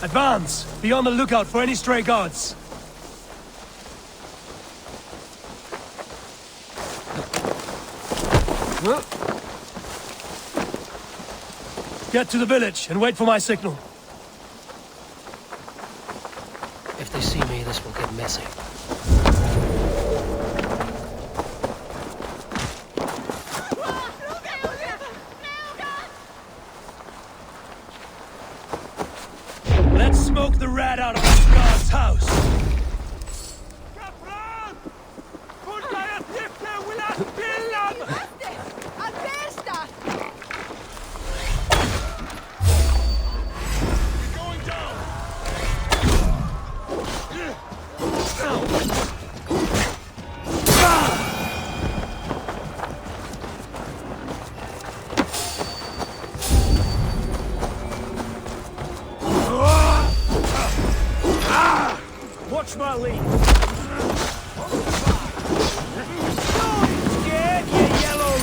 Advance! Be on the lookout for any stray guards. Get to the village and wait for my signal. If they see me, this will get messy. Let's smoke the rat out of this guard's house. Watch my lead. Scared, you yellow.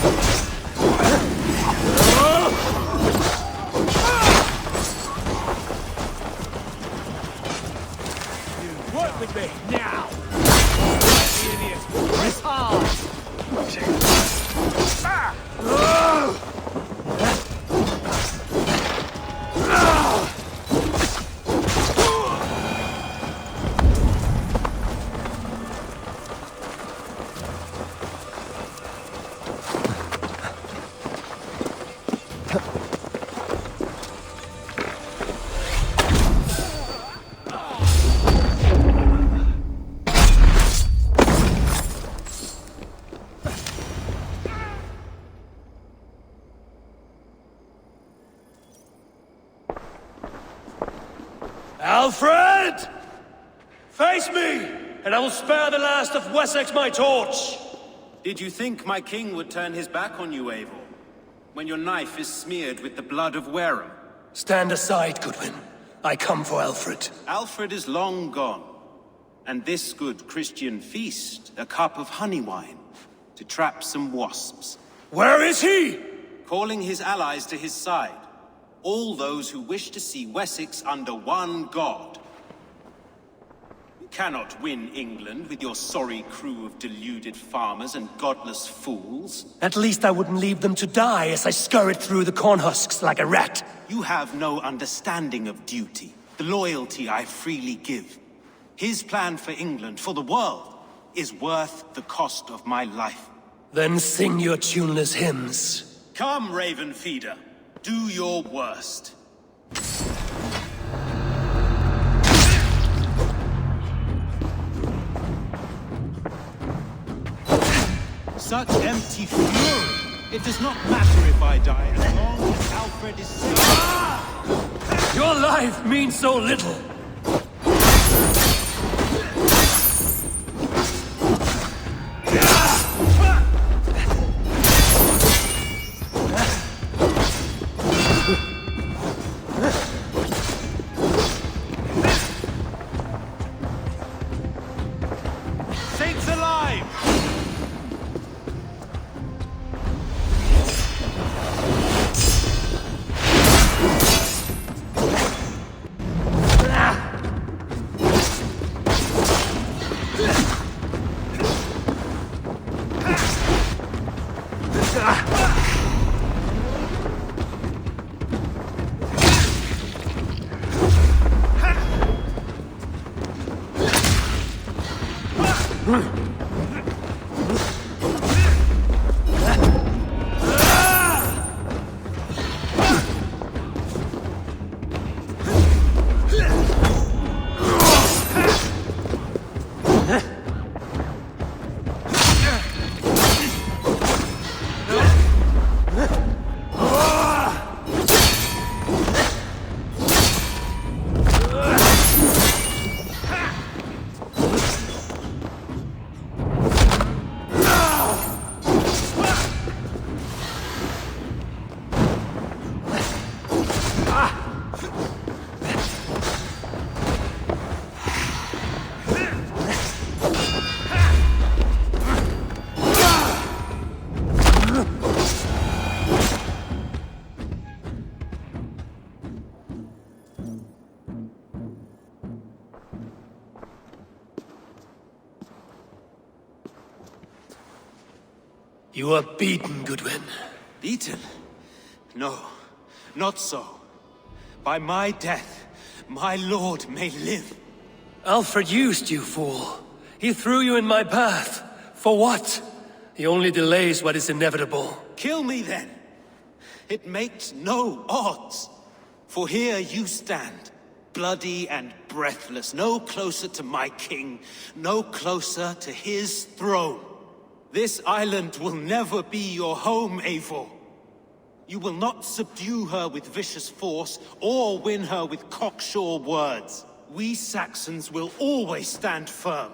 Work with me now. Idiot. Press hard. Alfred! Face me, and I will spare the last of Wessex my torch! Did you think my king would turn his back on you, Eivor? When your knife is smeared with the blood of Wareham? Stand aside, Goodwin. I come for Alfred. Alfred is long gone. And this good Christian feast, a cup of honey wine, to trap some wasps. Where is he? Calling his allies to his side. All those who wish to see Wessex under one god. You cannot win England with your sorry crew of deluded farmers and godless fools. At least I wouldn't leave them to die as I scurried through the corn husks like a rat. You have no understanding of duty, the loyalty I freely give. His plan for England, for the world, is worth the cost of my life. Then sing your tuneless hymns. Come, Raven Feeder. Do your worst. Such empty fury. It does not matter if I die as long as Alfred is safe. Your life means so little. Saints alive! You are beaten, Goodwin. Beaten? No, not so. By my death, my lord may live. Alfred used you, fool. He threw you in my path. For what? He only delays what is inevitable. Kill me then. It makes no odds. For here you stand, bloody and breathless, no closer to my king, no closer to his throne. This island will never be your home, Eivor. You will not subdue her with vicious force, or win her with cocksure words. We Saxons will always stand firm,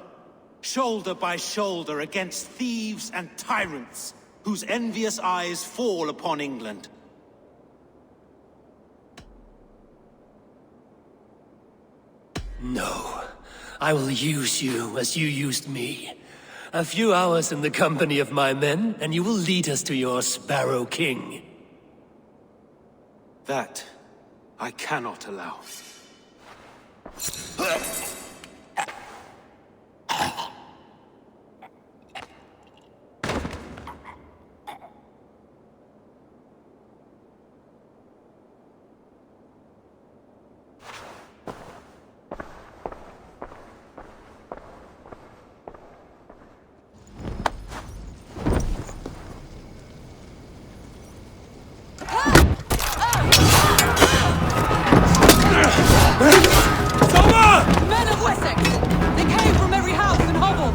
shoulder by shoulder against thieves and tyrants, whose envious eyes fall upon England. No. I will use you as you used me. A few hours in the company of my men, and you will lead us to your Sparrow King. That I cannot allow. Men of Wessex! They came from every house and hovel!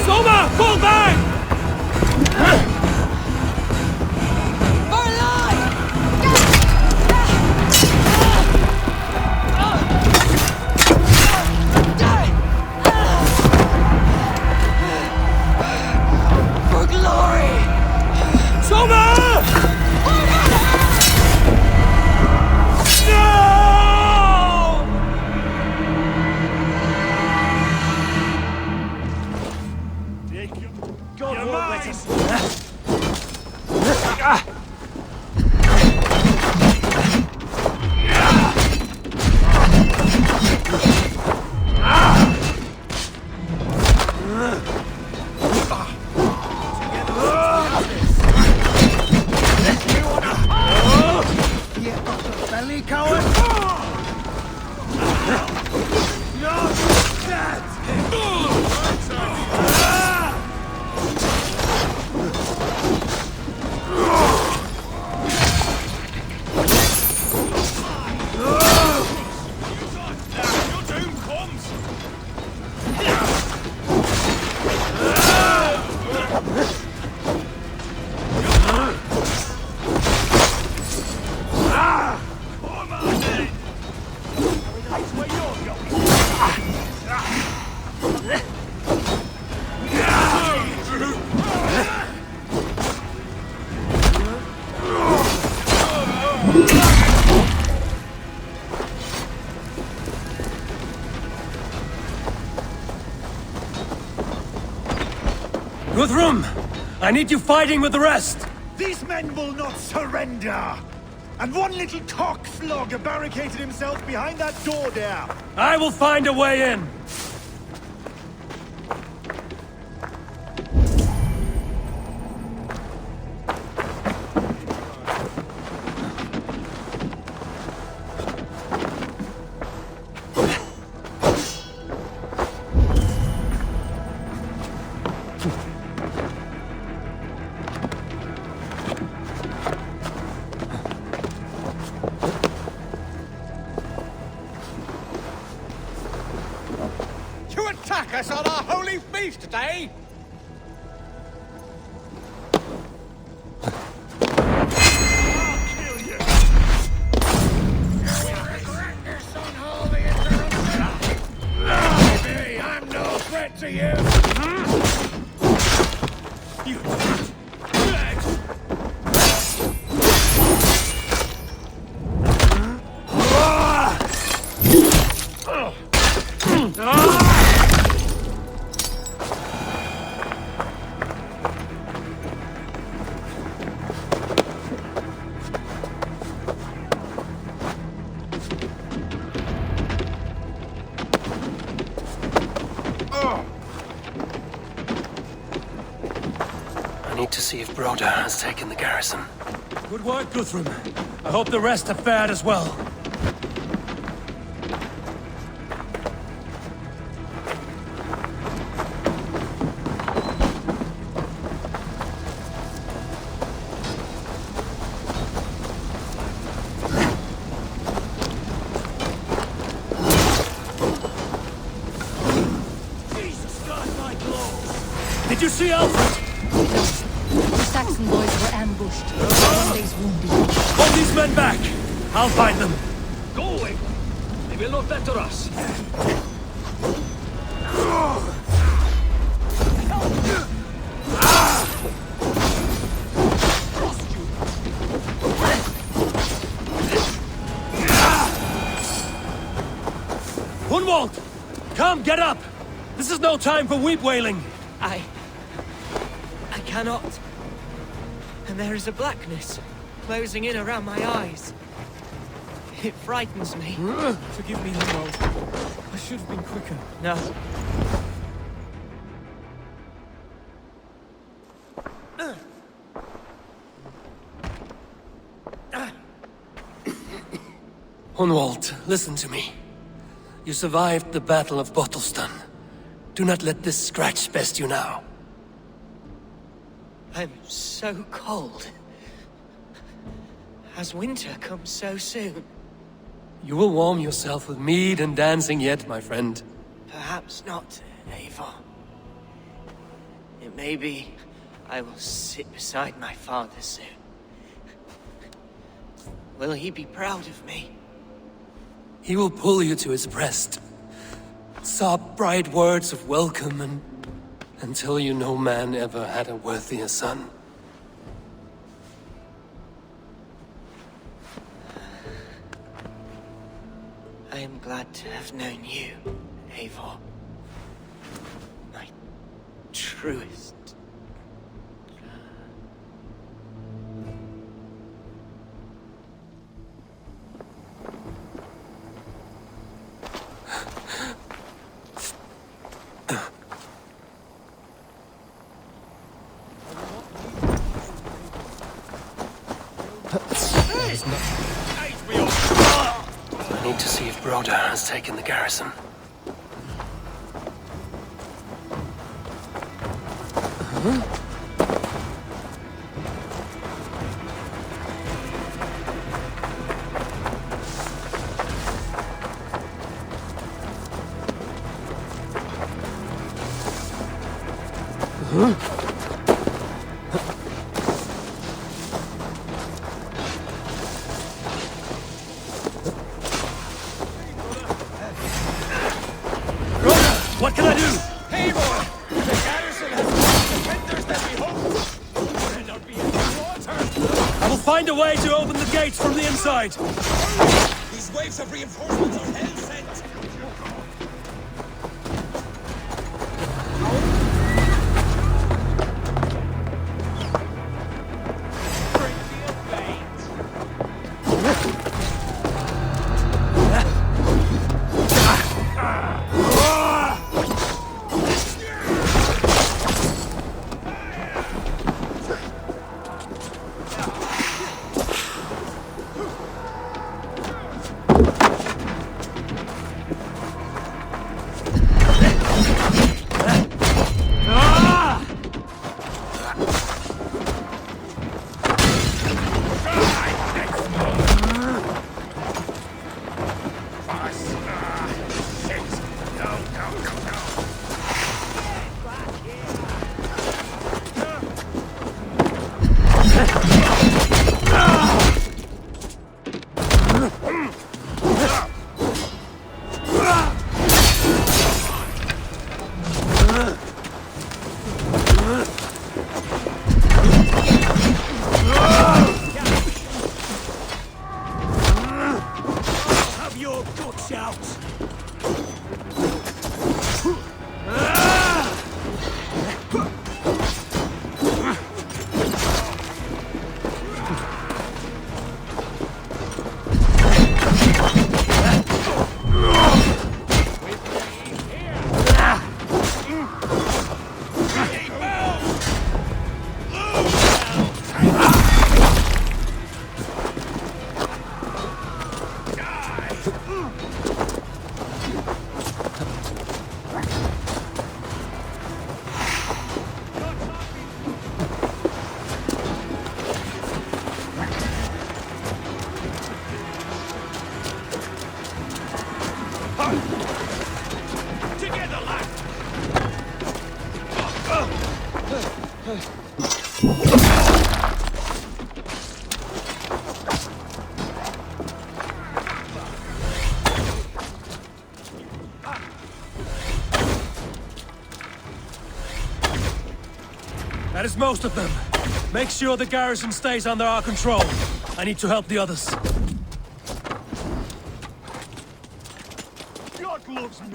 Soma! Fall back! For life! For glory! Soma! No! God won't let us. Belly coward! Guthrum! I need you fighting with the rest! These men will not surrender! And one little cockflogger barricaded himself behind that door there! I will find a way in! To attack us on our holy feast day? I'll kill you! Hey, I'm no threat to you! You Broder has taken the garrison. Good work, Guthrum. I hope the rest have fared as well. Jesus God, my glow! Did you see Alfred? The Saxon boys were ambushed. Monday's wounded. Hold these men back! I'll find them. Go away! They will not better us. Hunwald! Come, get up! This is no time for weep wailing! I cannot. And there is a blackness closing in around my eyes. It frightens me. Forgive me, Hunwald. I should have been quicker. No. Hunwald, listen to me. You survived the Battle of Bottleston. Do not let this scratch best you now. I'm so cold. Has winter come so soon? You will warm yourself with mead and dancing yet, my friend. Perhaps not, Eivor. It may be I will sit beside my father soon. Will he be proud of me? He will pull you to his breast. Sob bright words of welcome and until you no man ever had a worthier son. I am glad to have known you, Eivor. My truest. I need to see if Broder has taken the garrison. What can I do? Eivor! The garrison has lost defenders that we hoped! Will not be any water! I will find a way to open the gates from the inside. These waves of reinforcements are hell-sent! That is most of them. Make sure the garrison stays under our control. I need to help the others. God loves me.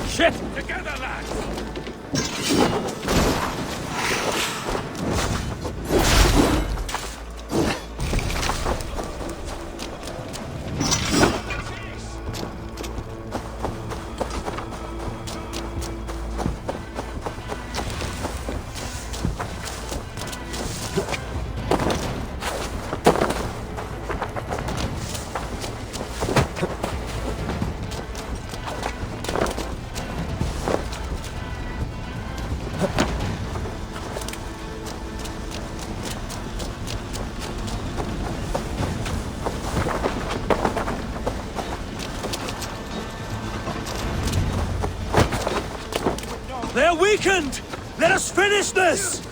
Shit! Together, lads! They're weakened! Let us finish this!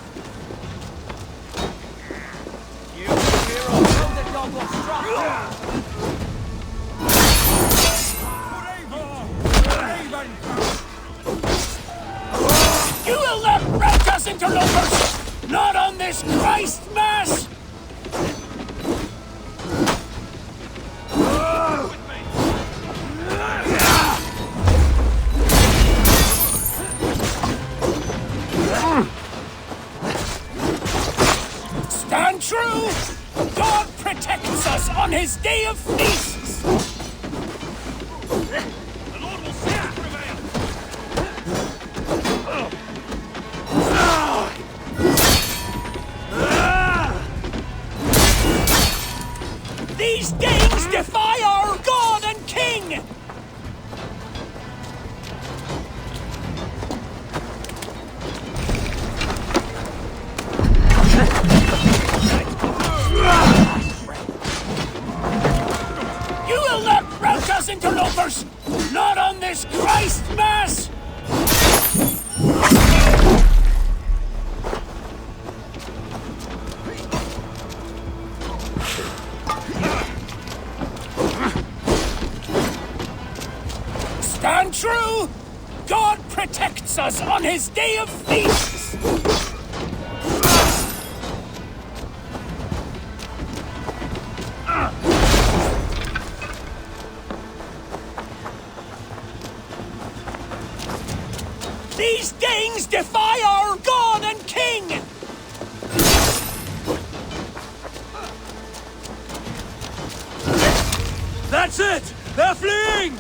You will not rout us, interlopers! Not on this Christ Mass! Stand true! God protects us on his day of feasts! The Lord will see us prevail! These Danes defy our God and King! You will not rout us, interlopers! Not on this Christ Mass! Stand true! God protects us on his day of feasts! These Danes defy our God and King! That's it! They're fleeing!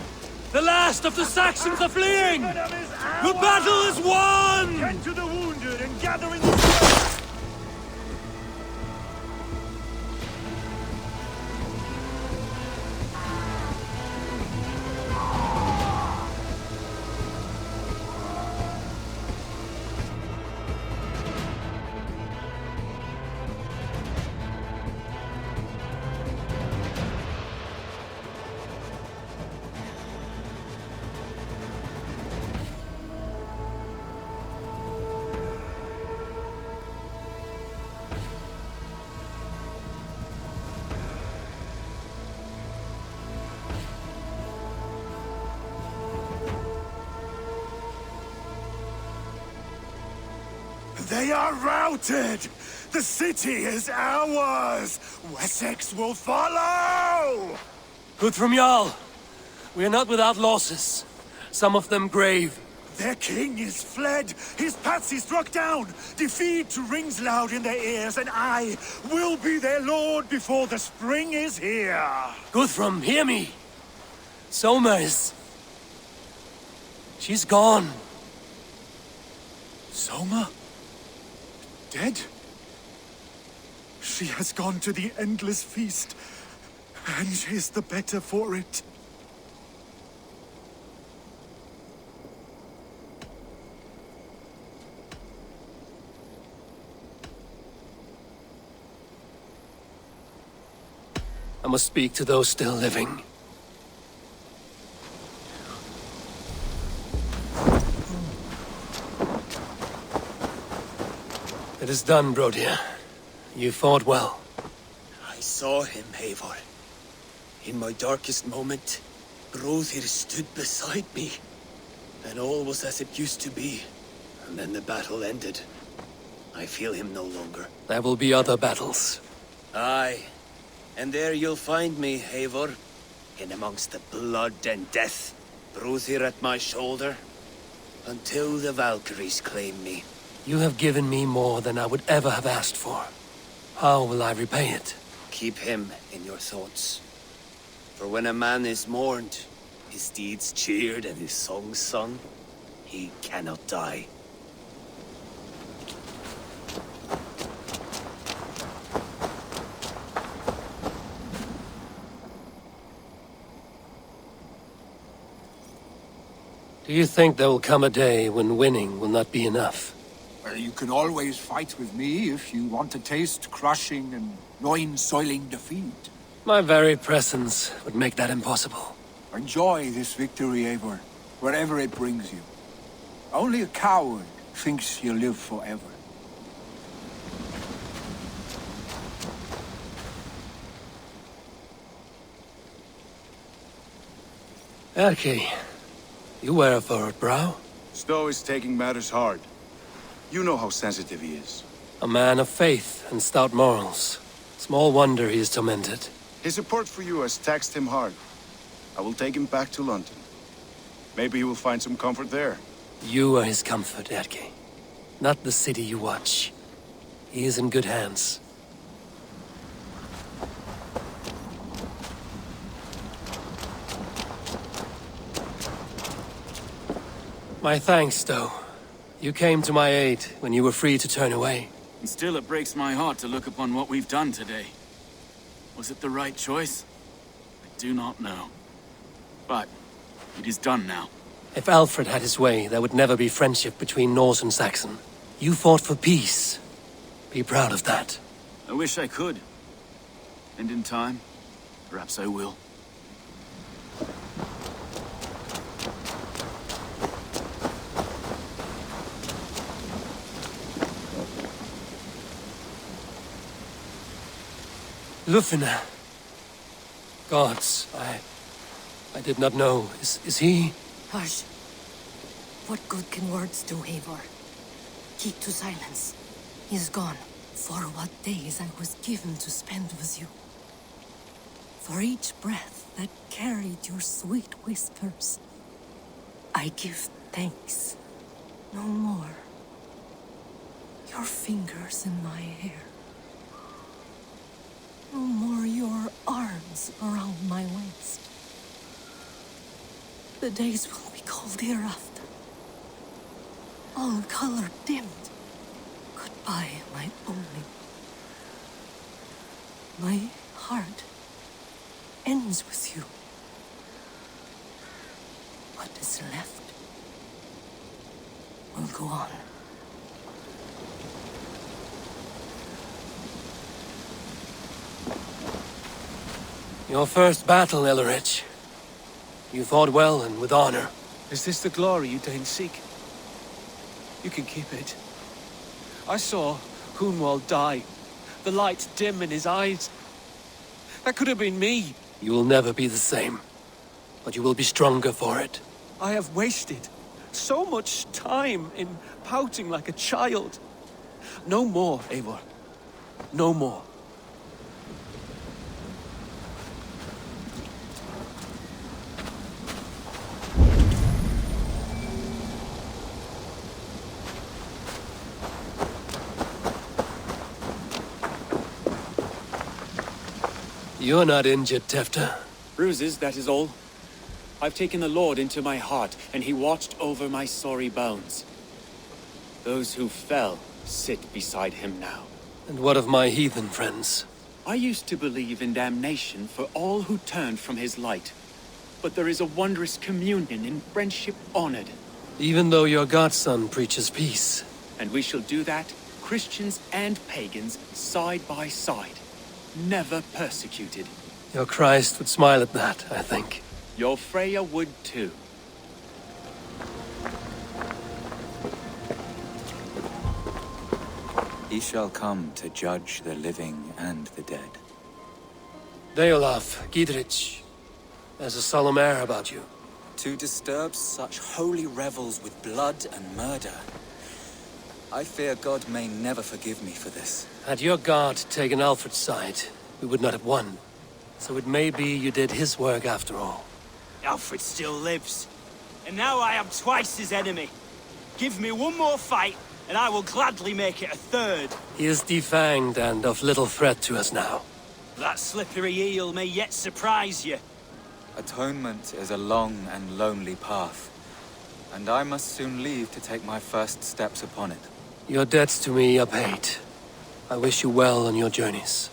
The last of the Saxons are fleeing! The battle is won! Tend to the wounded and gather in the strength. They are routed! The city is ours! Wessex will follow! Good from Jarl. We are not without losses. Some of them grave. Their king is fled! His patsy struck down! Defeat rings loud in their ears, and I will be their lord before the spring is here! Guthrum, hear me! Soma is... she's gone. Soma? Dead? She has gone to the endless feast, and is the better for it. I must speak to those still living. It is done, Brodir. You fought well. I saw him, Eivor. In my darkest moment, Hrothir stood beside me, and all was as it used to be. And then the battle ended. I feel him no longer. There will be other battles. Aye, and there you'll find me, Eivor, in amongst the blood and death, Hrothir at my shoulder, until the Valkyries claim me. You have given me more than I would ever have asked for. How will I repay it? Keep him in your thoughts. For when a man is mourned, his deeds cheered and his songs sung, he cannot die. Do you think there will come a day when winning will not be enough? Well, you can always fight with me if you want to taste crushing and loin-soiling defeat. My very presence would make that impossible. Enjoy this victory, Eivor, wherever it brings you. Only a coward thinks he'll live forever. Erki, you wear a furrowed brow. Stowe is taking matters hard. You know how sensitive he is. A man of faith and stout morals. Small wonder he is tormented. His support for you has taxed him hard. I will take him back to London. Maybe he will find some comfort there. You are his comfort, Erki. Not the city you watch. He is in good hands. My thanks, Stowe. You came to my aid when you were free to turn away. And still it breaks my heart to look upon what we've done today. Was it the right choice? I do not know. But it is done now. If Alfred had his way, there would never be friendship between Norse and Saxon. You fought for peace. Be proud of that. I wish I could. And in time, perhaps I will. Lufina. Gods, I did not know. Is he? Hush. What good can words do, Eivor? Keep to silence. He is gone. For what days I was given to spend with you. For each breath that carried your sweet whispers. I give thanks. No more. Your fingers in my hair. No more your arms around my waist. The days will be cold hereafter. All color dimmed. Goodbye, my only. My heart ends with you. What is left will go on. Your first battle, Ellerich. You fought well and with honor. Is this the glory you deign seek? You can keep it. I saw Hunwald die. The light dim in his eyes. That could have been me. You will never be the same. But you will be stronger for it. I have wasted so much time in pouting like a child. No more, Eivor. No more. You're not injured, Tefta. Bruises, that is all. I've taken the Lord into my heart, and he watched over my sorry bones. Those who fell sit beside him now. And what of my heathen friends? I used to believe in damnation for all who turned from his light. But there is a wondrous communion in friendship honored. Even though your godson preaches peace. And we shall do that, Christians and pagans, side by side. Never persecuted. Your Christ would smile at that, I think. Your Freya would too. He shall come to judge the living and the dead. Deolaf, Gidrich, there's a solemn air about you. To disturb such holy revels with blood and murder. I fear God may never forgive me for this. Had your guard taken Alfred's side, we would not have won. So it may be you did his work after all. Alfred still lives. And now I am twice his enemy. Give me one more fight, and I will gladly make it a third. He is defanged and of little threat to us now. That slippery eel may yet surprise you. Atonement is a long and lonely path, and I must soon leave to take my first steps upon it. Your debts to me are paid. I wish you well on your journeys.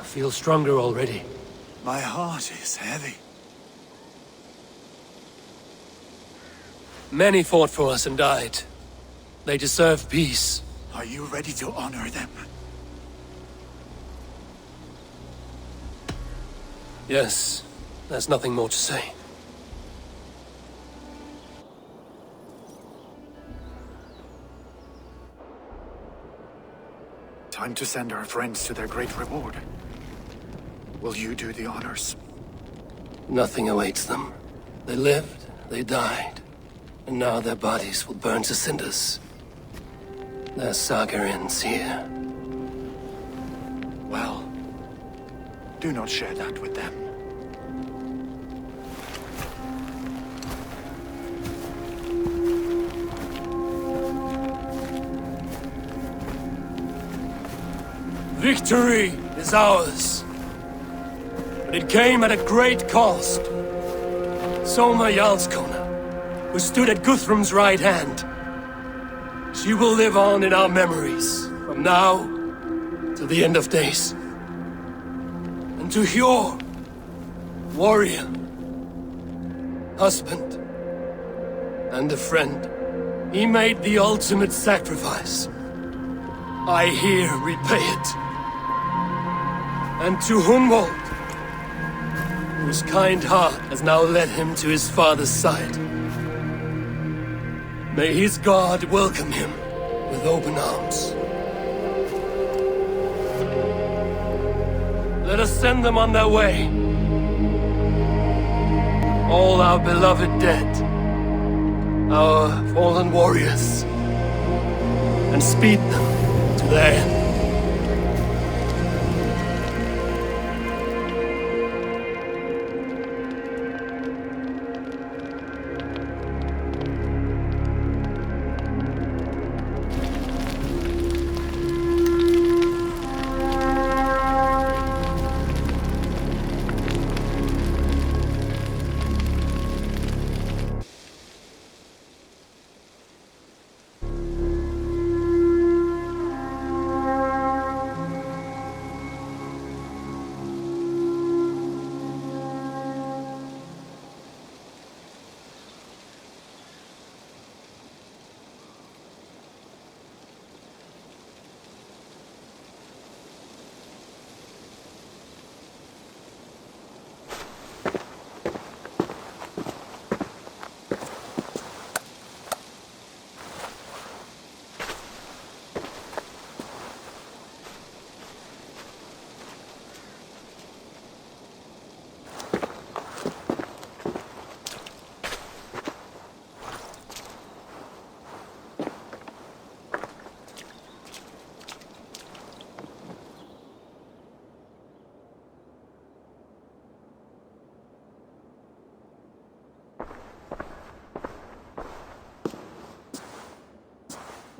I feel stronger already. My heart is heavy. Many fought for us and died. They deserve peace. Are you ready to honor them? Yes, there's nothing more to say. Time to send our friends to their great reward. Will you do the honors? Nothing awaits them. They lived, they died, and now their bodies will burn to cinders. Their saga ends here. Well, do not share that with them. Victory is ours. But it came at a great cost. Soma Jarlskona, who stood at Guthrum's right hand. She will live on in our memories, from now to the end of days. And to Hjor, warrior, husband, and a friend, he made the ultimate sacrifice. I here repay it. And to Hunwald, whose kind heart has now led him to his father's side. May his God welcome him with open arms. Let us send them on their way. All our beloved dead, our fallen warriors, and speed them to their end.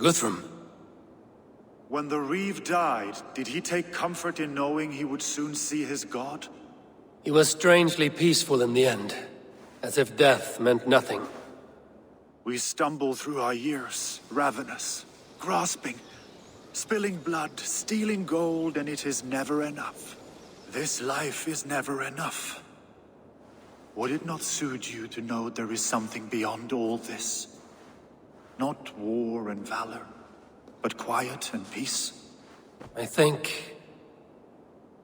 Guthrum. When the Reeve died, did he take comfort in knowing he would soon see his god? He was strangely peaceful in the end, as if death meant nothing. We stumble through our years, ravenous, grasping, spilling blood, stealing gold, and it is never enough. This life is never enough. Would it not soothe you to know there is something beyond all this? Not war and valor, but quiet and peace? I think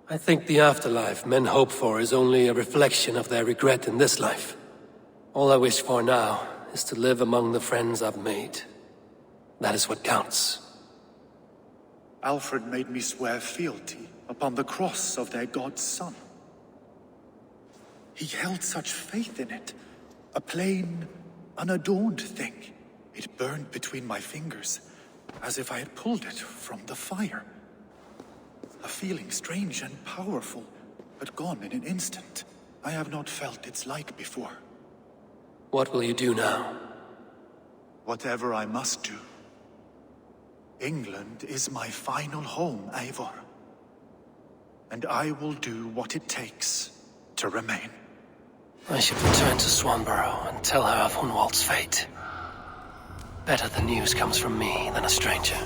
the afterlife men hope for is only a reflection of their regret in this life. All I wish for now is to live among the friends I've made. That is what counts. Alfred made me swear fealty upon the cross of their god's son. He held such faith in it, a plain, unadorned thing. It burned between my fingers, as if I had pulled it from the fire. A feeling strange and powerful, but gone in an instant. I have not felt its like before. What will you do now? Whatever I must do. England is my final home, Eivor. And I will do what it takes to remain. I should return to Swanborough and tell her of Hunwald's fate. Better the news comes from me than a stranger.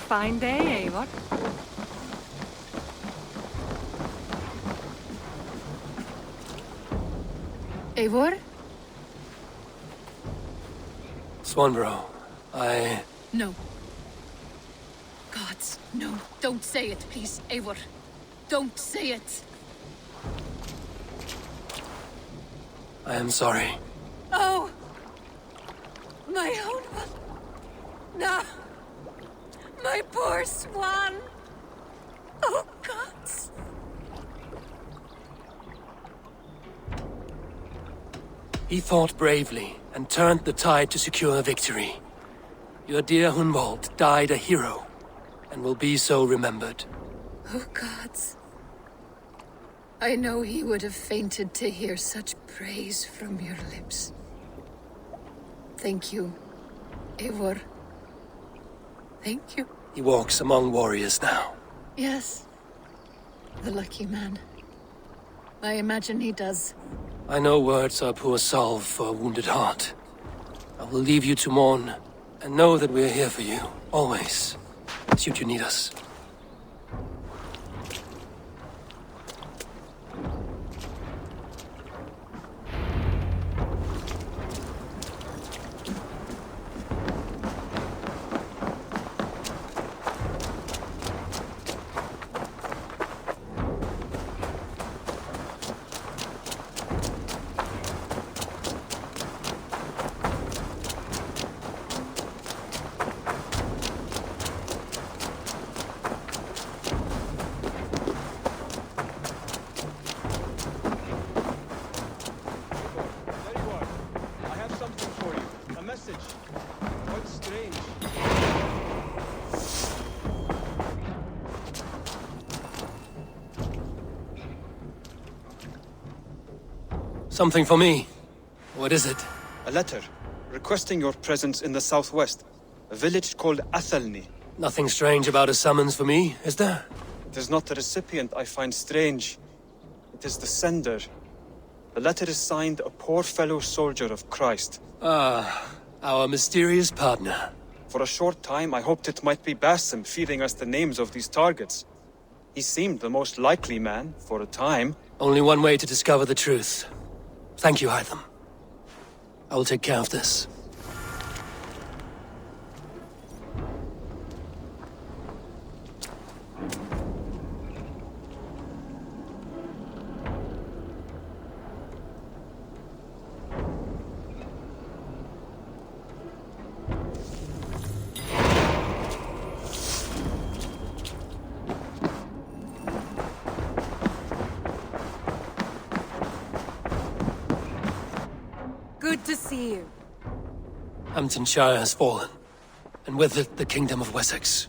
fine day, Eivor. Eivor? Swanborough, No. Gods, no. Don't say it, please, Eivor. Don't say it. I am sorry. Oh! My own one. No! My poor swan! Oh, gods! He fought bravely and turned the tide to secure victory. Your dear Hunwald died a hero, and will be so remembered. Oh, gods. I know he would have fainted to hear such praise from your lips. Thank you, Eivor. Thank you. He walks among warriors now. Yes. The lucky man. I imagine he does. I know words are poor salve for a wounded heart. I will leave you to mourn, and know that we are here for you, always, should you need us. Something for me. What is it? A letter, requesting your presence in the southwest. A village called Athelney. Nothing strange about a summons for me, is there? It is not the recipient I find strange. It is the sender. The letter is signed a poor fellow soldier of Christ. Ah, our mysterious partner. For a short time, I hoped it might be Basim feeding us the names of these targets. He seemed the most likely man, for a time. Only one way to discover the truth. Thank you, Hytham. I will take care of this. Good to see you. Hamptonshire has fallen, and with it the Kingdom of Wessex.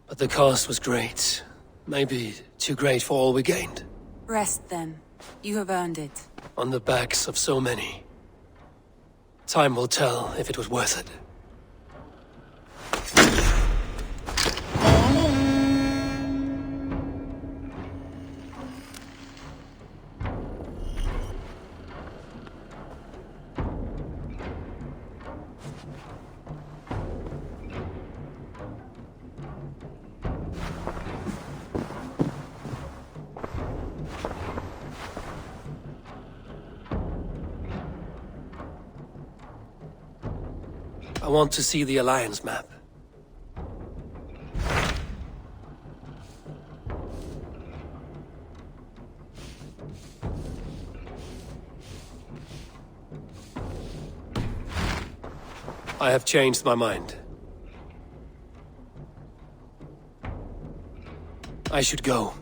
But the cost was great. Maybe too great for all we gained. Rest then. You have earned it. On the backs of so many. Time will tell if it was worth it. I want to see the Alliance map. I have changed my mind. I should go.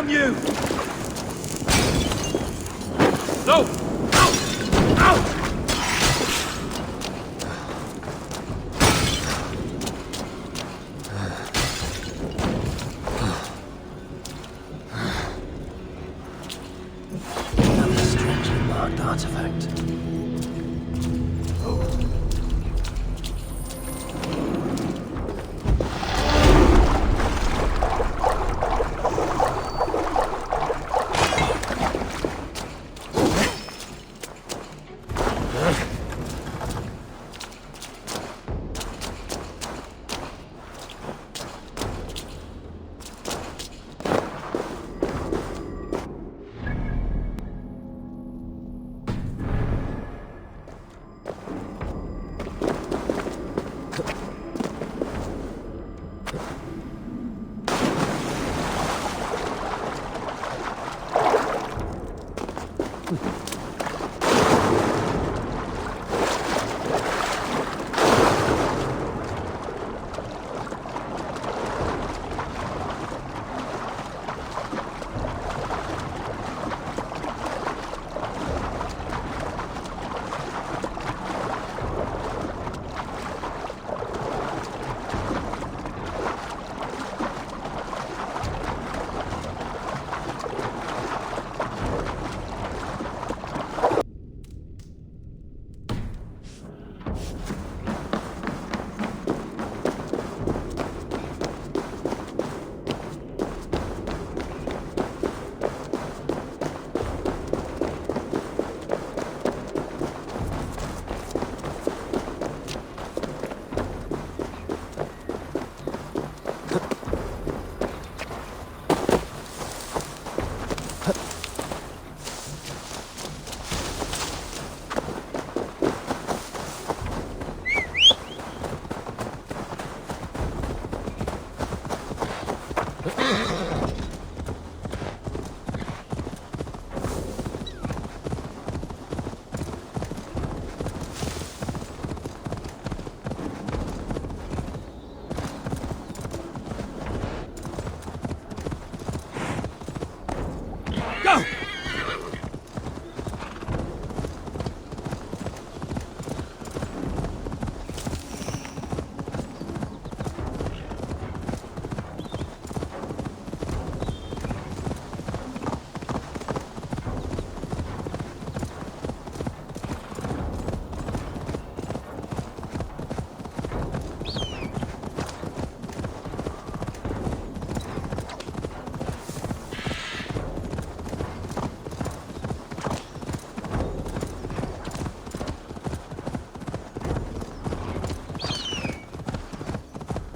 Damn you! No! Ow! Ow! Another strangely marked artifact.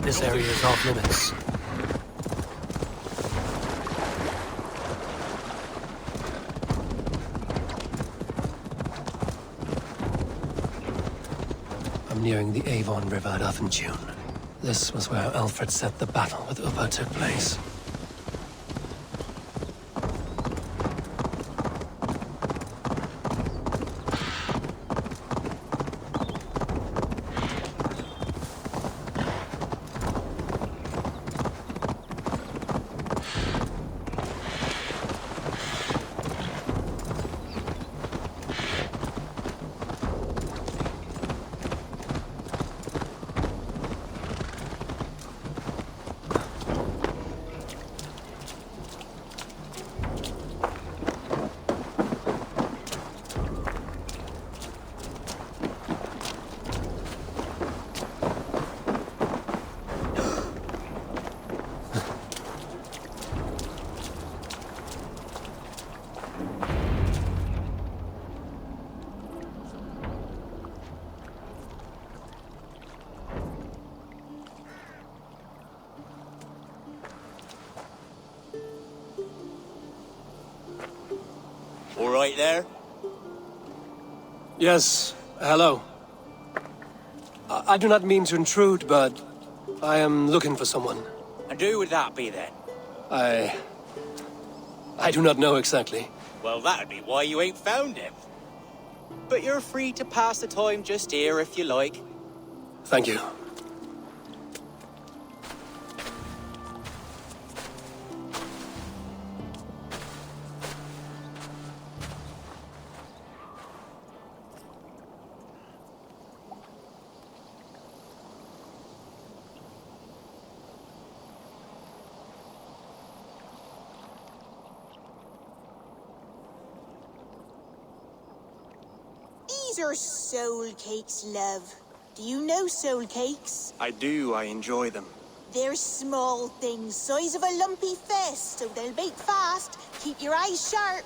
This area is off limits. I'm nearing the Avon River at Uthentune. This was where Alfred said the battle with Uppa took place. All right there? Yes, hello. I do not mean to intrude, but I am looking for someone. And who would that be then? I do not know exactly. Well, that'd be why you ain't found him. But you're free to pass the time just here if you like. Thank you. These are soul cakes, love. Do you know soul cakes? I do. I enjoy them. They're small things, size of a lumpy fist, so they'll bake fast. Keep your eyes sharp.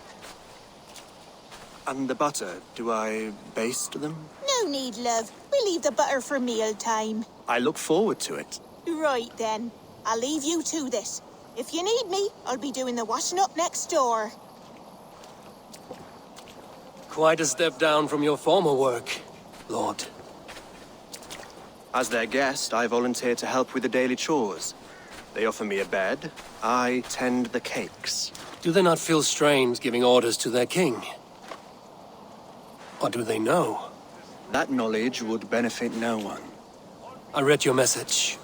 And the butter, do I baste them? No need, love. We'll leave the butter for meal time. I look forward to it. Right then. I'll leave you to this. If you need me, I'll be doing the washing up next door. Quite a step down from your former work, Lord. As their guest, I volunteer to help with the daily chores. They offer me a bed. I tend the cakes. Do they not feel strange giving orders to their king? Or do they know? That knowledge would benefit no one. I read your message.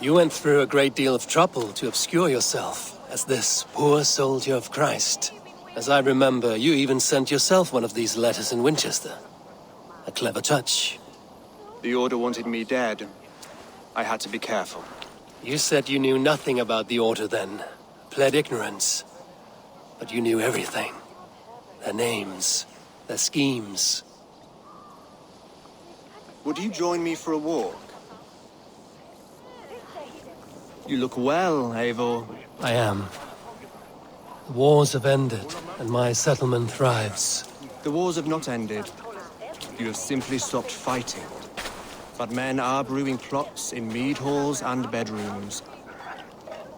You went through a great deal of trouble to obscure yourself as this poor soldier of Christ. As I remember, you even sent yourself one of these letters in Winchester. A clever touch. The Order wanted me dead. I had to be careful. You said you knew nothing about the Order then. Pled ignorance. But you knew everything. Their names, their schemes. Would you join me for a walk? You look well, Eivor. I am. The wars have ended, and my settlement thrives. The wars have not ended. You have simply stopped fighting. But men are brewing plots in mead halls and bedrooms.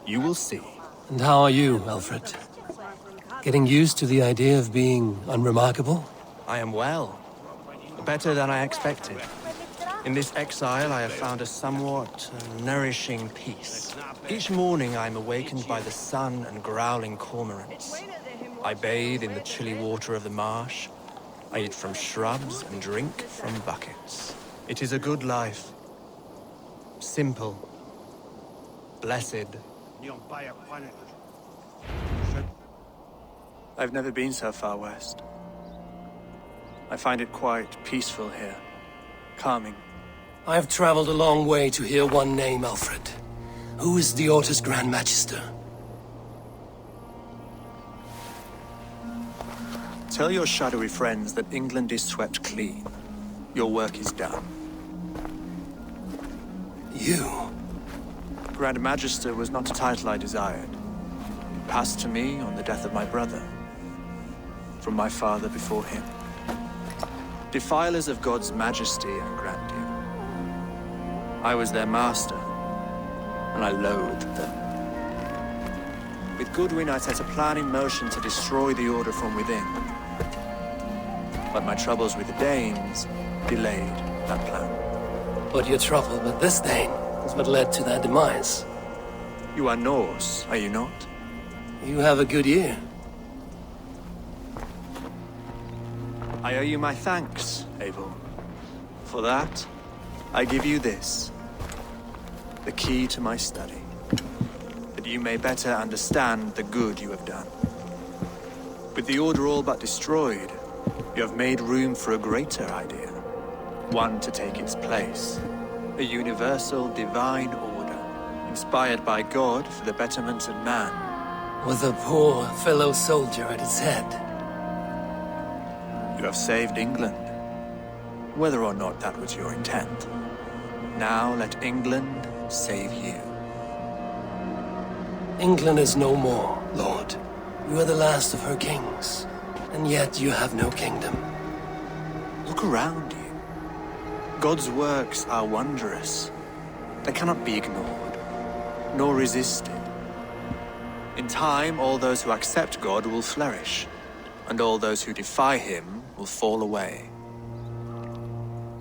You will see. And how are you, Alfred? Getting used to the idea of being unremarkable? I am well. Better than I expected. In this exile, I have found a somewhat nourishing peace. Each morning, I am awakened by the sun and growling cormorants. I bathe in the chilly water of the marsh. I eat from shrubs and drink from buckets. It is a good life. Simple. Blessed. I've never been so far west. I find it quite peaceful here. Calming. I have traveled a long way to hear one name, Alfred. Who is the Order's Grand Magister? Tell your shadowy friends that England is swept clean. Your work is done. You? Grand Magister was not a title I desired. It passed to me on the death of my brother. From my father before him. Defilers of God's majesty and grandeur. I was their master, and I loathed them. With Goodwin, I set a plan in motion to destroy the Order from within. But my troubles with the Danes delayed that plan. But your trouble with this Dane is what led to their demise. You are Norse, are you not? You have a good ear. I owe you my thanks, Eivor. For that, I give you this. The key to my study. That you may better understand the good you have done. With the Order all but destroyed, you have made room for a greater idea. One to take its place. A universal divine order, inspired by God for the betterment of man. With a poor fellow soldier at its head. You have saved England, whether or not that was your intent. Now let England save you. England is no more, Lord. You are the last of her kings, and yet you have no kingdom. Look around you. God's works are wondrous. They cannot be ignored, nor resisted. In time, all those who accept God will flourish, and all those who defy him will fall away.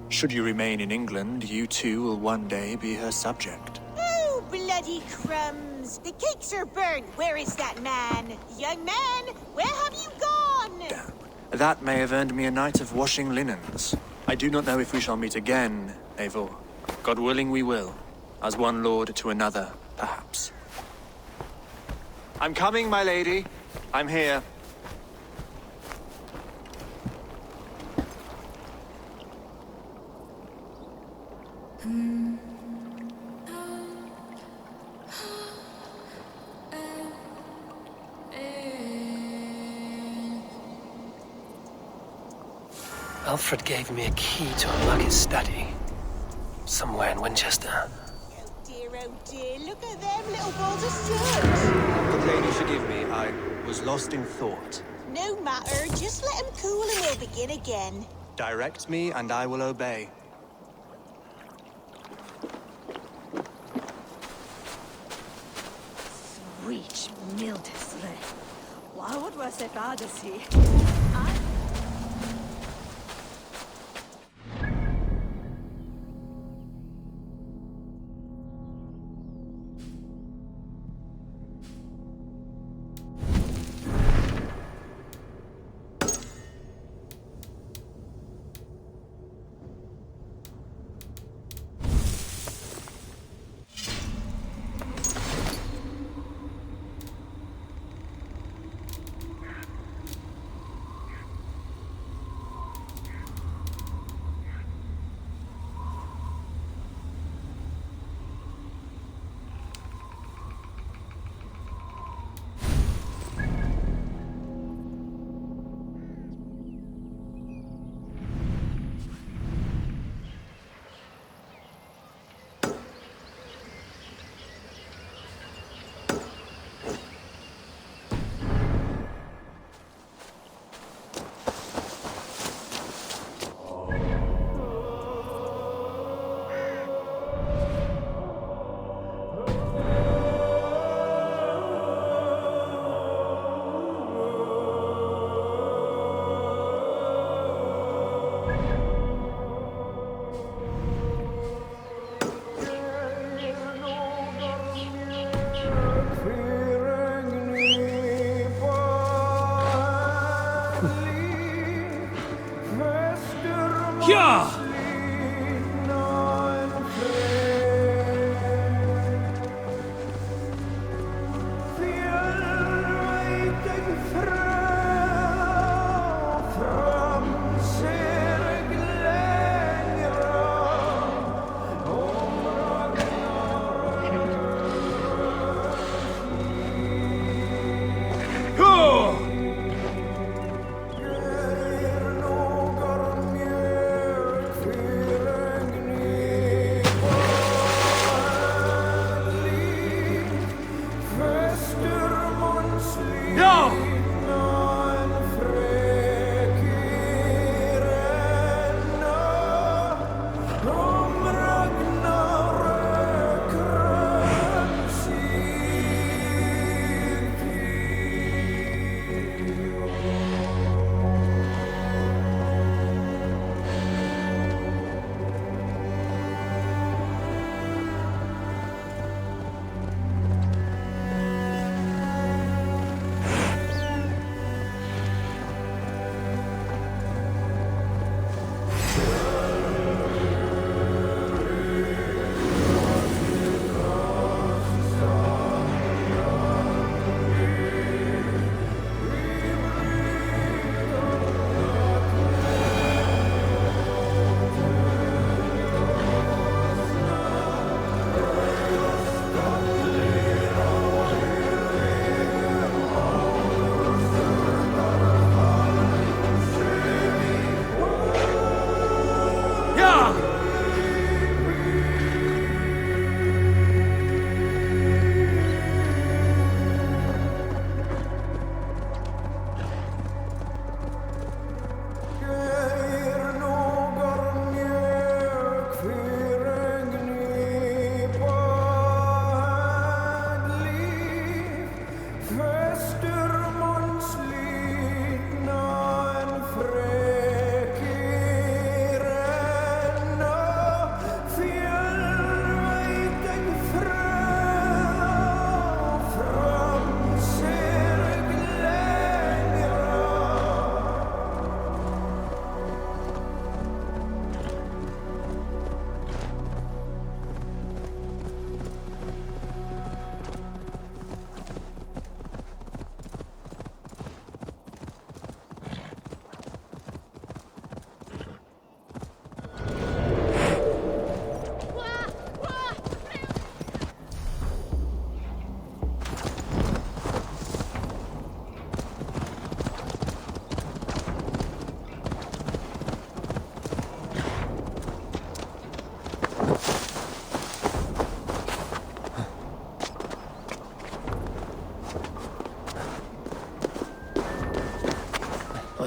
Should you remain in England, you too will one day be her subject. Oh, bloody crumbs! The cakes are burned! Where is that man? Young man, where have you gone? Damn. That may have earned me a night of washing linens. I do not know if we shall meet again, Eivor. God willing, we will. As one lord to another, perhaps. I'm coming, my lady. I'm here. Alfred gave me a key to unlock his study. Somewhere in Winchester. Oh dear, look at them little balls of soot. Good lady, forgive me. I was lost in thought. No matter, just let him cool and we'll begin again. Direct me, and I will obey. Reach Mildesre. What was it, Odyssey?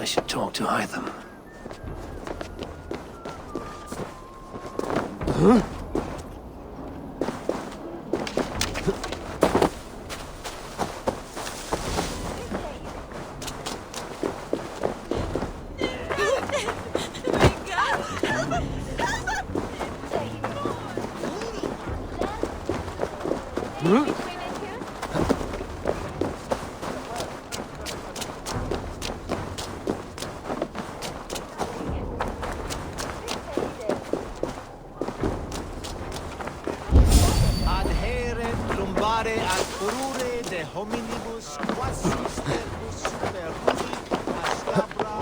I should talk to Hytham. Huh? Adhere plumbare ad furore de hominibus quasi stercus super rudi a scabra.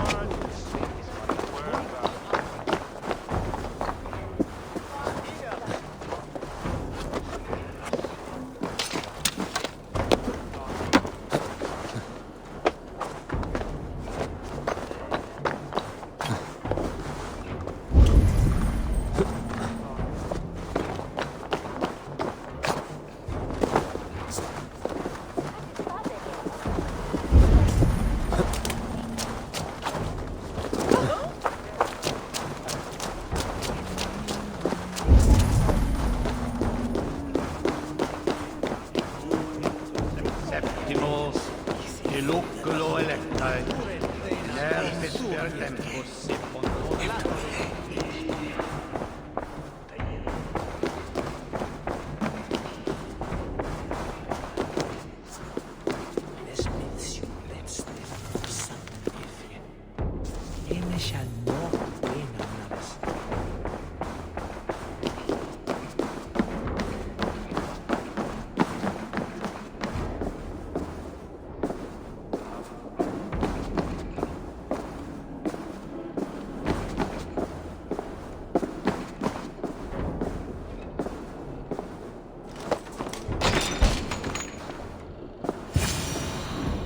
Septimus, iluculo electae, nervis per tempus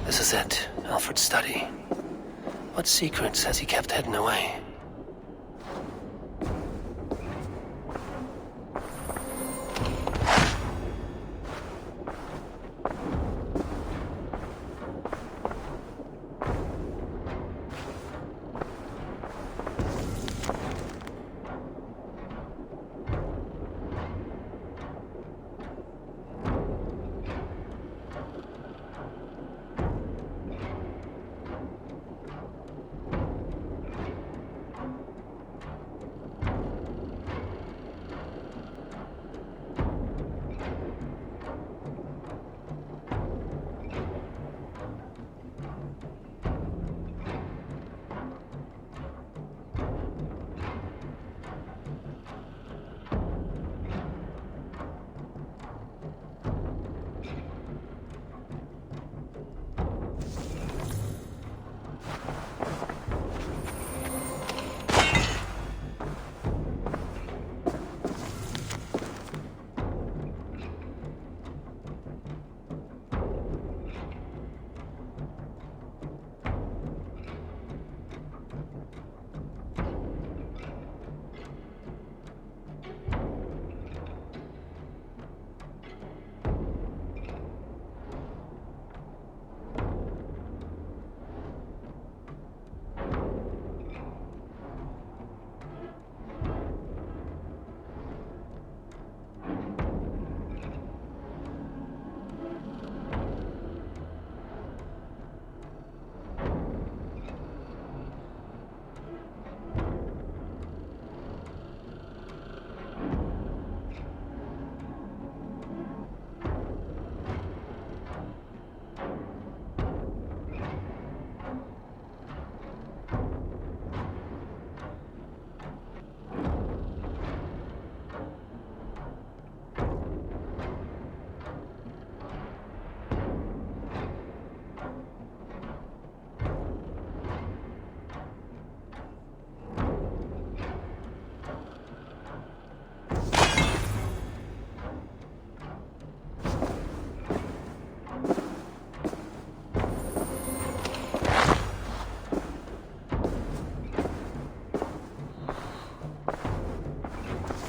This is it, Alfred's study. What secrets has he kept hidden away?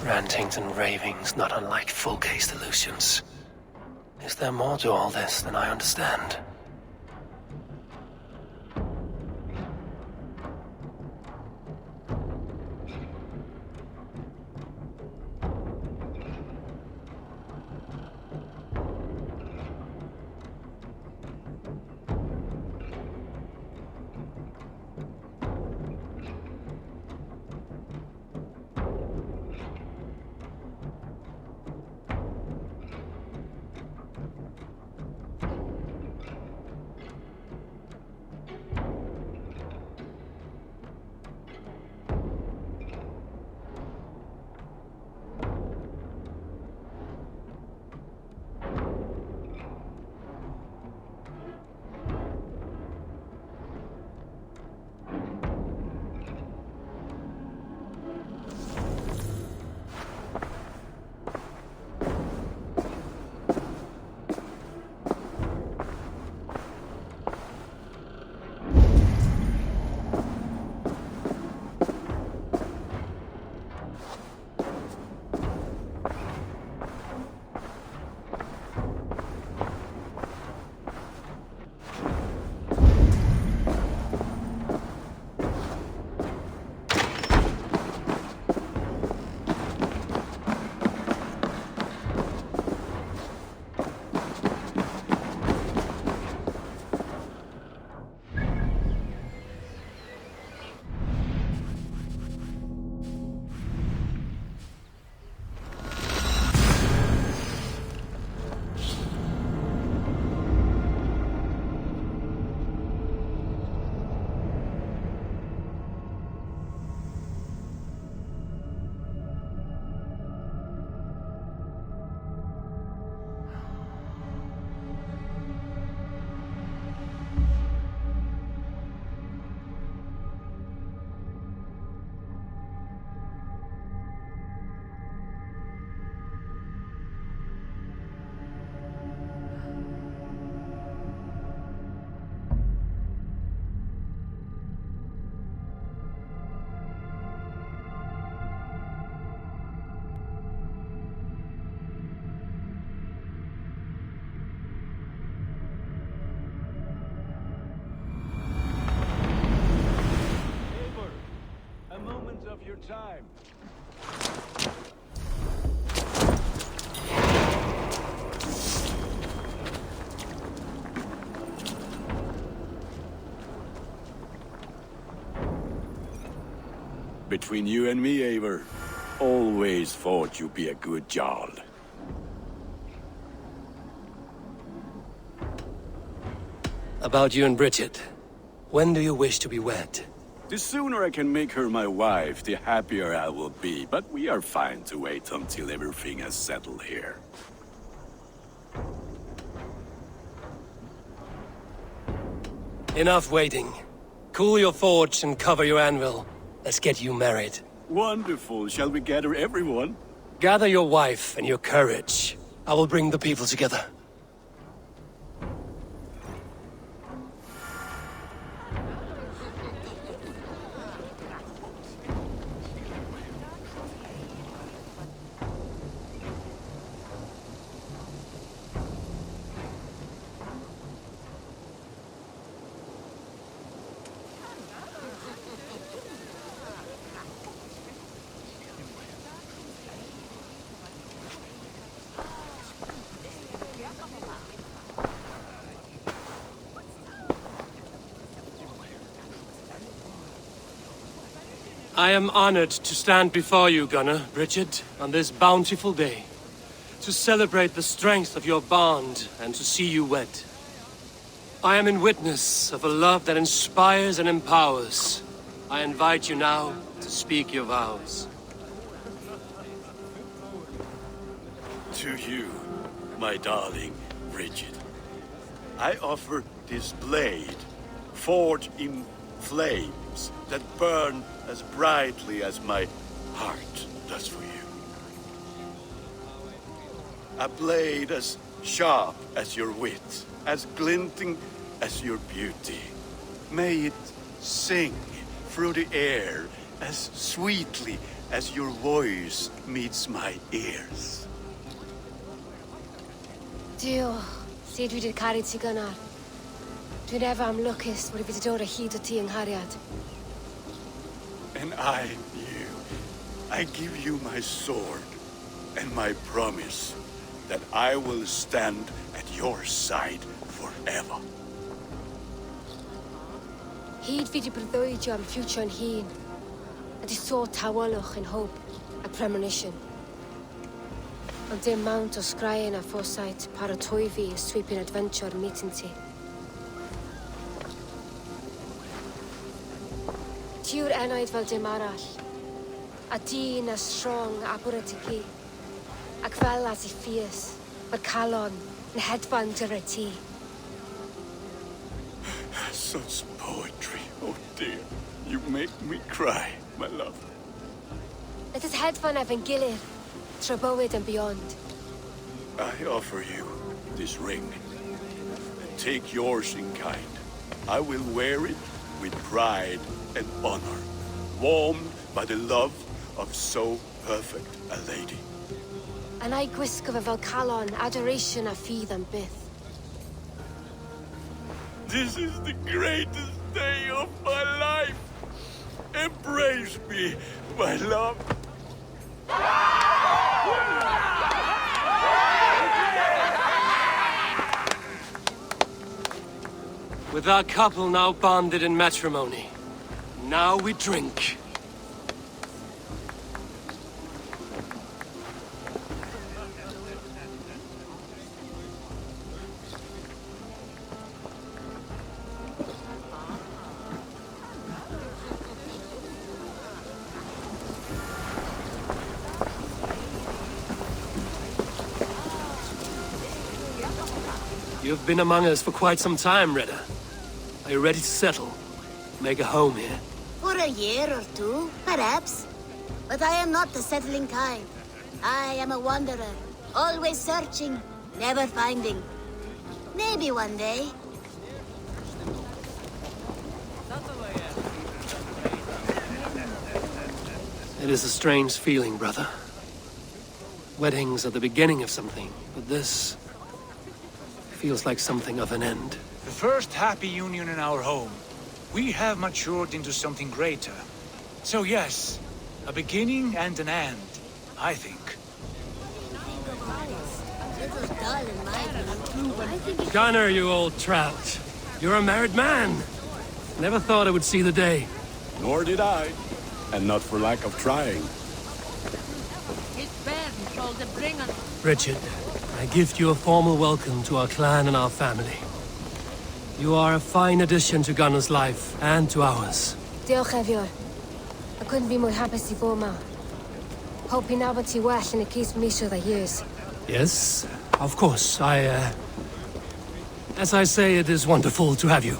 Rantings and ravings not unlike full-case delusions. Is there more to all this than I understand? time. Between you and me, Eivor, always thought you'd be a good Jarl. About you and Bridget. When do you wish to be wed? The sooner I can make her my wife, the happier I will be. But we are fine to wait until everything has settled here. Enough waiting. Cool your forge and cover your anvil. Let's get you married. Wonderful. Shall we gather everyone? Gather your wife and your courage. I will bring the people together. I am honored to stand before you, Gunnar, Bridget, on this bountiful day, to celebrate the strength of your bond and to see you wed. I am in witness of a love that inspires and empowers. I invite you now to speak your vows. To you, my darling Bridget, I offer this blade, forged in flames that burn as brightly as my heart does for you. A blade as sharp as your wit, as glinting as your beauty. May it sing through the air as sweetly as your voice meets my ears. Dio, sé dwi di'r caru ti gynnar. Dwi'n efo am lwcus bod I wedi dod o hyd o ti yng nghariad. And I, you, I give you my sword and my promise that I will stand at your side forever. Hyd fi di breuddwydio am ffiwtio'n hun, a di sôn tawelwch yn hope a premonition. Ond dim mount o sgraen a foresight paratoi fi a sweeping adventure meeting ti. Tiw'r enaid fel dim arall, a dyn as strong a bwrdd ti gi, ac fel as I fierce, mae'r calon yn hedfan dyr y ti. Such poetry, oh dear. You make me cry, my love. Let us hedfan efo'n gilydd, tra bywyd and beyond. I offer you this ring. Take yours in kind. I will wear it with pride and honor, warmed by the love of so perfect a lady. And I gwisgo fe fel calon, adoration a ffydd am byth. This is the greatest day of my life. Embrace me, my love. With our couple now bonded in matrimony, now we drink. You've been among us for quite some time, Redda. Are you ready to settle? Make a home here? For a year or two, perhaps. But I am not the settling kind. I am a wanderer, always searching, never finding. Maybe one day. It is a strange feeling, brother. Weddings are the beginning of something, but this feels like something of an end. The first happy union in our home. We have matured into something greater. So yes, A beginning and an end, I think. Gunnar, you old trout. You're a married man. Never thought I would see the day. Nor did I. And not for lack of trying. Richard, I gift you a formal welcome to our clan and our family. You are a fine addition to Gunnar's life and to ours. Diolch Evior. I couldn't be more happy to see ma. Hope you now but well in a case me sure that years. Yes, of course. As I say, it is wonderful to have you.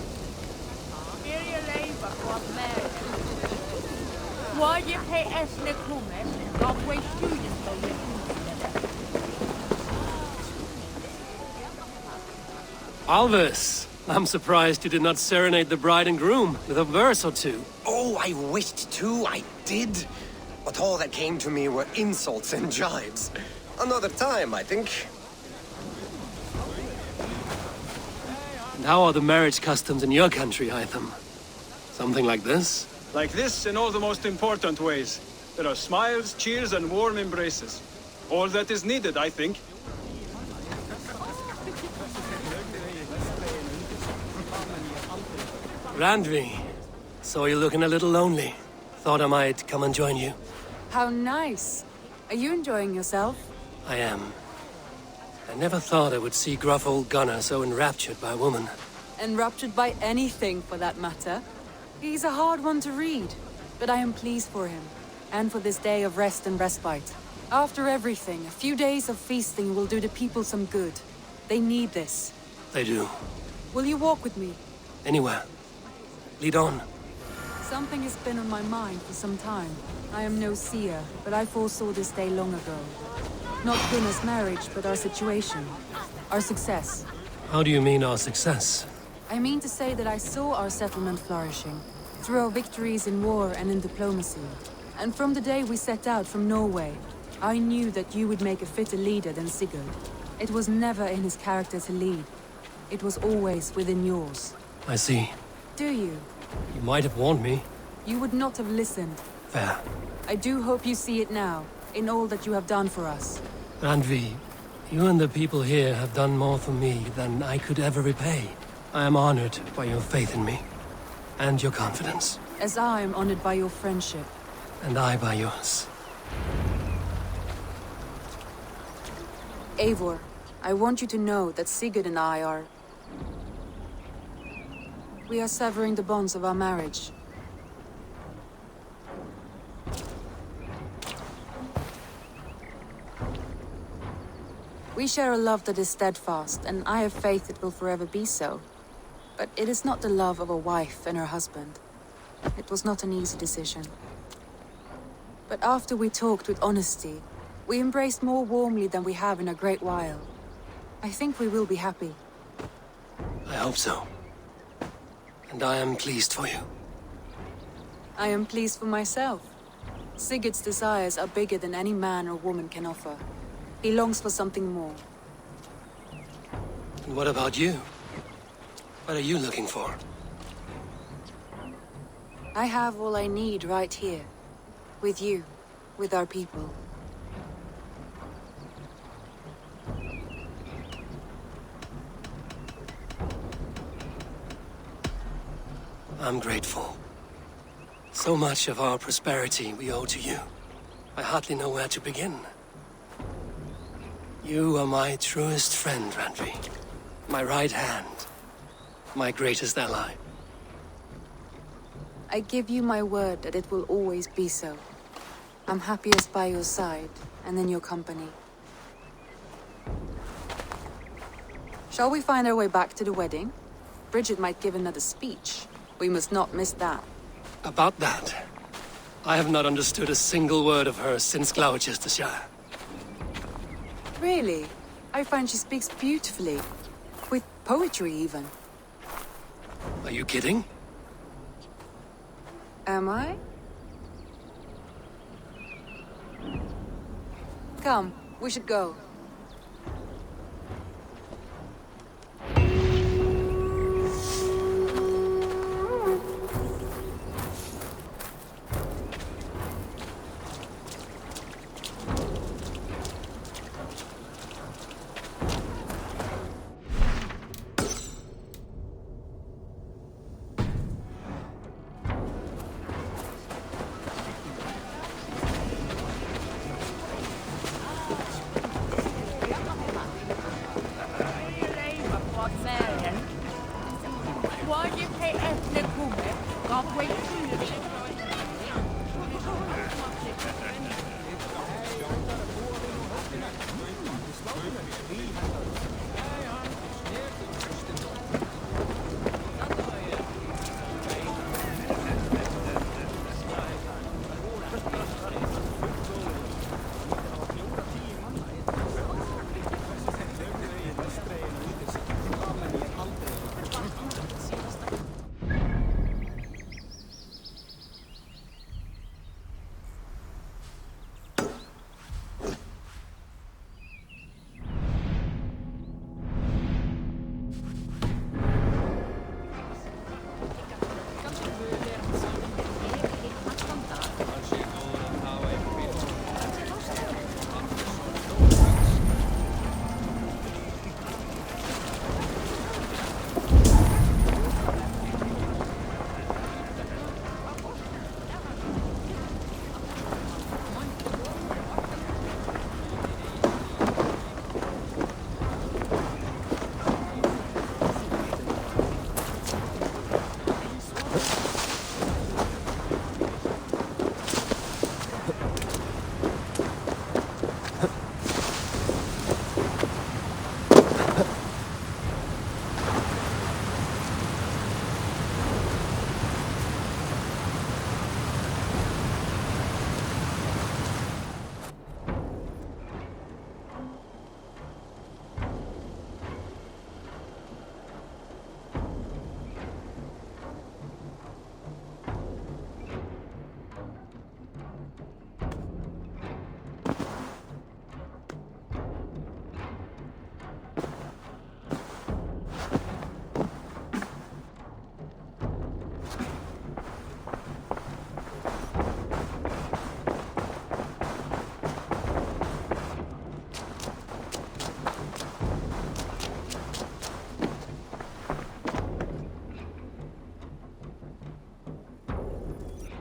Alvis, I'm surprised you did not serenade the bride and groom with a verse or two. Oh, I wished to, I did. But all that came to me were insults and jibes. Another time, I think. And how are the marriage customs in your country, Hytham? Something like this? Like this in all the most important ways. There are smiles, cheers, and warm embraces. All that is needed, I think. Randvi, saw you looking a little lonely. Thought I might come and join you. How nice. Are you enjoying yourself? I am. I never thought I would see gruff old Gunnar so enraptured by a woman. Enraptured by anything, for that matter. He's a hard one to read, but I am pleased for him, and for this day of rest and respite. After everything, a few days of feasting will do the people some good. They need this. They do. Will you walk with me? Anywhere. Lead on. Something has been on my mind for some time. I am no seer, but I foresaw this day long ago. Not Gunnar's marriage, but our situation. Our success. How do you mean our success? I mean to say that I saw our settlement flourishing, through our victories in war and in diplomacy. And from the day we set out from Norway, I knew that you would make a fitter leader than Sigurd. It was never in his character to lead. It was always within yours. I see. Do you? You might have warned me. You would not have listened. Fair. I do hope you see it now, in all that you have done for us. Randvi, you and the people here have done more for me than I could ever repay. I am honored by your faith in me, and your confidence. As I am honored by your friendship. And I by yours. Eivor, I want you to know that Sigurd and I are... We are severing the bonds of our marriage. We share a love that is steadfast, and I have faith it will forever be so. But it is not the love of a wife and her husband. It was not an easy decision. But after we talked with honesty, we embraced more warmly than we have in a great while. I think we will be happy. I hope so. And I am pleased for you. I am pleased for myself. Sigurd's desires are bigger than any man or woman can offer. He longs for something more. And what about you? What are you looking for? I have all I need right here. With you. With our people. I'm grateful. So much of our prosperity we owe to you. I hardly know where to begin. You are my truest friend, Randvi. My right hand. My greatest ally. I give you my word that it will always be so. I'm happiest by your side, and in your company. Shall we find our way back to the wedding? Bridget might give another speech. We must not miss that. About that, I have not understood a single word of hers since Gloucestershire. Really? I find she speaks beautifully. With poetry, even. Are you kidding? Am I? Come, we should go.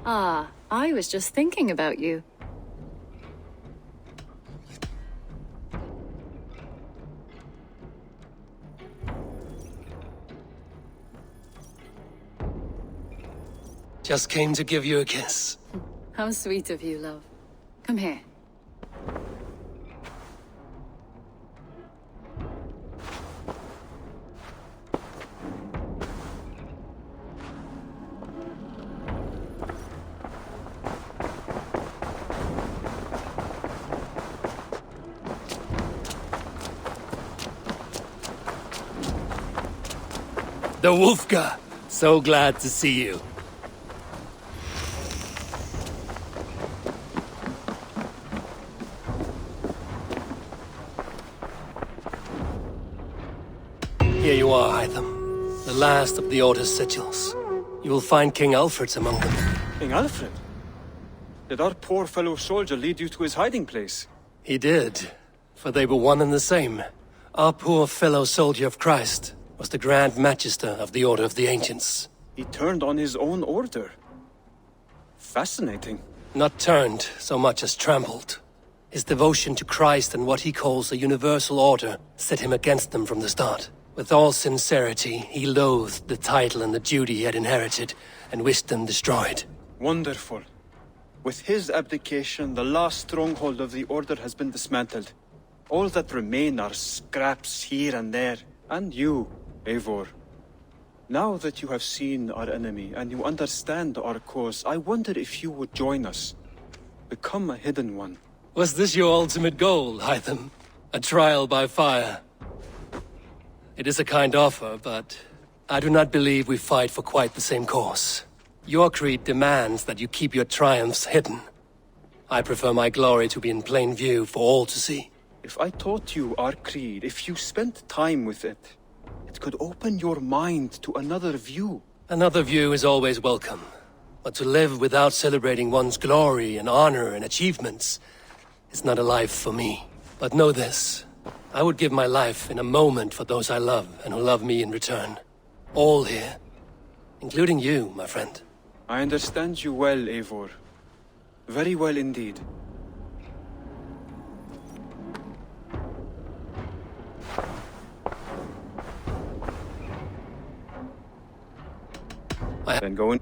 Ah, I was just thinking about you. Just came to give you a kiss. How sweet of you, love. Come here. The Wolfgar! So glad to see you. Here you are, Hytham. The last of the Order's sigils. You will find King Alfred's among them. King Alfred? Did our poor fellow soldier lead you to his hiding place? He did, for they were one and the same. Our poor fellow soldier of Christ was the Grand Magister of the Order of the Ancients. He turned on his own order. Fascinating. Not turned so much as trampled. His devotion to Christ and what he calls a universal order set him against them from the start. With all sincerity, he loathed the title and the duty he had inherited, and wished them destroyed. Wonderful. With his abdication, the last stronghold of the Order has been dismantled. All that remain are scraps here and there. And you, Eivor. Now that you have seen our enemy and you understand our cause, I wonder if you would join us. Become a hidden one. Was this your ultimate goal, Hytham? A trial by fire? It is a kind offer, but I do not believe we fight for quite the same cause. Your creed demands that you keep your triumphs hidden. I prefer my glory to be in plain view for all to see. If I taught you our creed, if you spent time with it, it could open your mind to another view. Another view is always welcome. But to live without celebrating one's glory and honor and achievements is not a life for me. But know this, I would give my life in a moment for those I love and who love me in return. All here, including you, my friend. I understand you well, Eivor. Very well indeed. Then go in.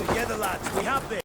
Together, lads, we have this.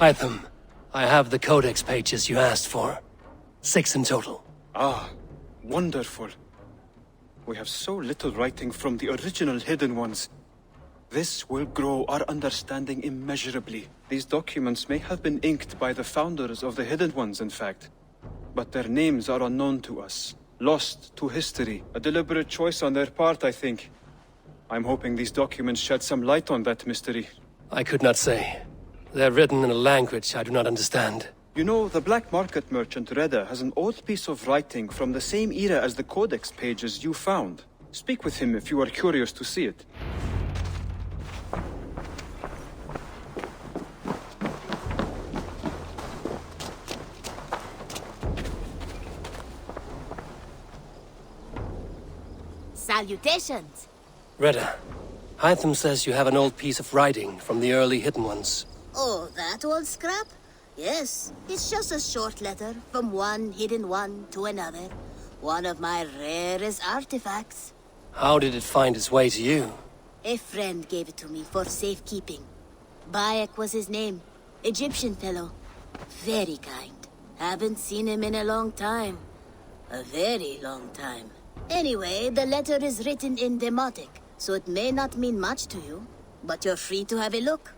Hytham, I have the codex pages you asked for. 6 in total. Ah, wonderful. We have so little writing from the original Hidden Ones. This will grow our understanding immeasurably. These documents may have been inked by the founders of the Hidden Ones, in fact. but their names are unknown to us. Lost to history. A deliberate choice on their part, I think. I'm hoping these documents shed some light on that mystery. I could not say. They're written in a language I do not understand. You know, the black market merchant Reda has an old piece of writing from the same era as the codex pages you found. Speak with him if you are curious to see it. Salutations! Reda, Hytham says you have an old piece of writing from the early Hidden Ones. Oh, that old scrap? Yes, it's just a short letter from one hidden one to another. One of my rarest artifacts. How did it find its way to you? A friend gave it to me for safekeeping. Bayek was his name. Egyptian fellow. Very kind. Haven't seen him in a long time. A very long time. Anyway, the letter is written in Demotic, so it may not mean much to you. But you're free to have a look.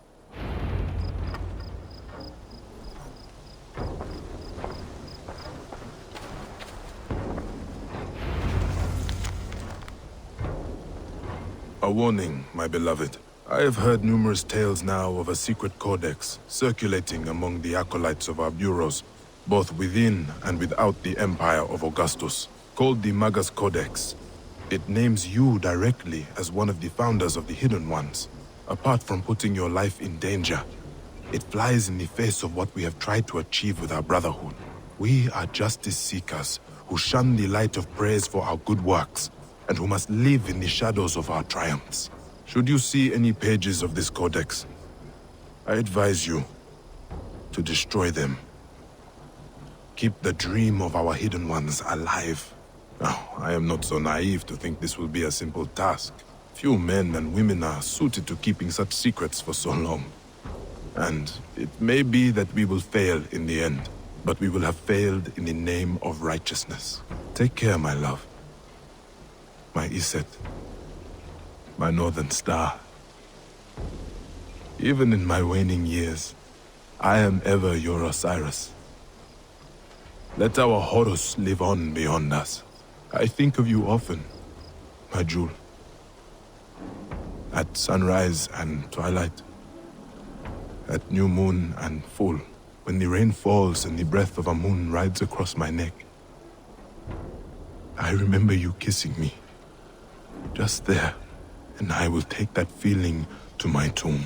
A warning, my beloved. I have heard numerous tales now of a secret codex circulating among the acolytes of our bureaus, both within and without the Empire of Augustus, called the Magus Codex. It names you directly as one of the founders of the Hidden Ones. Apart from putting your life in danger, it flies in the face of what we have tried to achieve with our brotherhood. We are justice seekers who shun the light of praise for our good works, and who must live in the shadows of our triumphs. Should you see any pages of this codex, I advise you to destroy them. Keep the dream of our Hidden Ones alive. Now, I am not so naive to think this will be a simple task. Few men and women are suited to keeping such secrets for so long. And it may be that we will fail in the end, but we will have failed in the name of righteousness. Take care, my love. My Iset, my northern star. Even in my waning years, I am ever your Osiris. Let our Horus live on beyond us. I think of you often, my jewel. At sunrise and twilight, at new moon and full, when the rain falls and the breath of a moon rides across my neck. I remember you kissing me. Just there, and I will take that feeling to my tomb.